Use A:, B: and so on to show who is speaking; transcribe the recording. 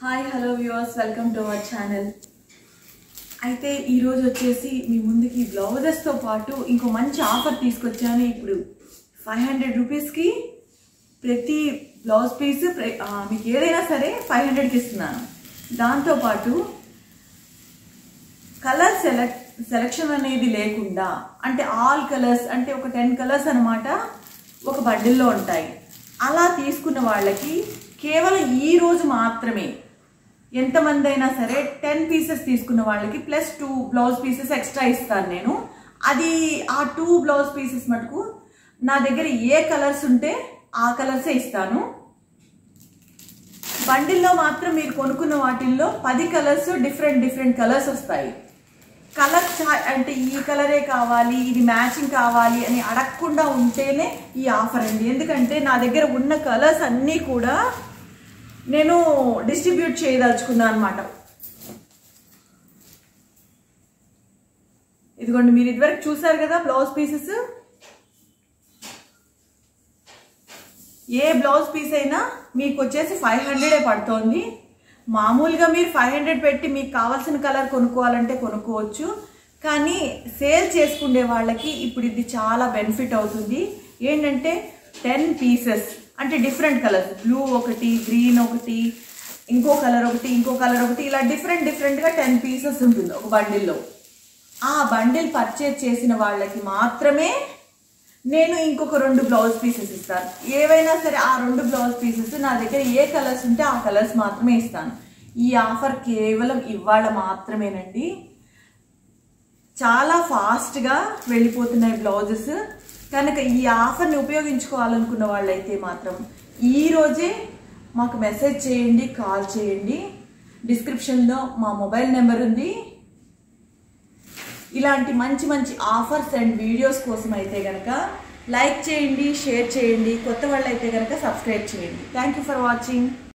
A: Hi hello viewers welcome to our channel. అయితే ఈరోజు వచ్చేసి మీ ముందుకి బ్లౌజెస్తో పాటు ఇంకో మంచి ఆఫర్ తీసుకొచ్చాను. ఇప్పుడు 500 రూపీస్కి ప్రతి బ్లౌజ్ పీస్ మీకు ఏదైనా సరే 500కి ఇస్తున్నాను. దాంతోపాటు కలర్ సెలెక్షన్ అనేది లేకుండా, అంటే ఆల్ కలర్స్, అంటే ఒక 10 కలర్స్ అనమాట ఒక బండిల్లో ఉంటాయి. అలా తీసుకున్న వాళ్ళకి కేవలం ఈ రోజు మాత్రమే ఎంతమంది అయినా సరే 10 పీసెస్ తీసుకున్న వాళ్ళకి ప్లస్ 2 బ్లౌజ్ పీసెస్ ఎక్స్ట్రా ఇస్తాను నేను. అది ఆ 2 బ్లౌజ్ పీసెస్ మటుకు నా దగ్గర ఏ కలర్స్ ఉంటే ఆ కలర్సే ఇస్తాను. బండిల్లో మాత్రం మీరు కొనుక్కున్న వాటిల్లో 10 కలర్స్ డిఫరెంట్ కలర్స్ వస్తాయి. కలర్ అంటే ఈ కలరే కావాలి, ఇది మ్యాచింగ్ కావాలి అని అడగకుండా ఉంటేనే ఈ ఆఫర్ అండి. ఎందుకంటే నా దగ్గర ఉన్న కలర్స్ అన్నీ కూడా నేను డిస్ట్రిబ్యూట్ చేయదలుచుకున్నాను అనమాట. ఇదిగోండి, మీరు ఇదివరకు చూసారు కదా బ్లౌజ్ పీసెస్. ఏ బ్లౌజ్ పీస్ అయినా మీకు వచ్చేసి 500 పడుతోంది. మామూలుగా మీరు 500 పెట్టి మీకు కావాల్సిన కలర్ కొనుక్కోవాలంటే కొనుక్కోవచ్చు. కానీ సేల్ చేసుకునే వాళ్ళకి ఇప్పుడు ఇది చాలా బెనిఫిట్ అవుతుంది. ఏంటంటే 10 పీసెస్ అంటే డిఫరెంట్ కలర్స్, బ్లూ ఒకటి, గ్రీన్ ఒకటి, ఇంకో కలర్ ఒకటి, ఇలా డిఫరెంట్గా 10 పీసెస్ ఉంటుంది ఒక బండిల్లో. ఆ బండిల్ పర్చేజ్ చేసిన వాళ్ళకి మాత్రమే నేను ఇంకొక 2 బ్లౌజ్ పీసెస్ ఇస్తాను. ఏవైనా సరే ఆ 2 బ్లౌజ్ పీసెస్ నా దగ్గర ఏ కలర్స్ ఉంటే ఆ కలర్స్ మాత్రమే ఇస్తాను. ఈ ఆఫర్ కేవలం ఇవాళ మాత్రమేనండి. చాలా ఫాస్ట్గా వెళ్ళిపోతున్నాయి బ్లౌజెస్. కనుక ఈ ఆఫర్ని ఉపయోగించుకోవాలనుకున్న వాళ్ళైతే మాత్రం ఈరోజే మాకు మెసేజ్ చేయండి, కాల్ చేయండి. డిస్క్రిప్షన్లో మా మొబైల్ నెంబర్ ఉంది. ఇలాంటి మంచి ఆఫర్స్ అండ్ వీడియోస్ కోసం అయితే కనుక లైక్ చేయండి, షేర్ చేయండి. కొత్త వాళ్ళు అయితే కనుక సబ్స్క్రైబ్ చేయండి. Thank you for watching.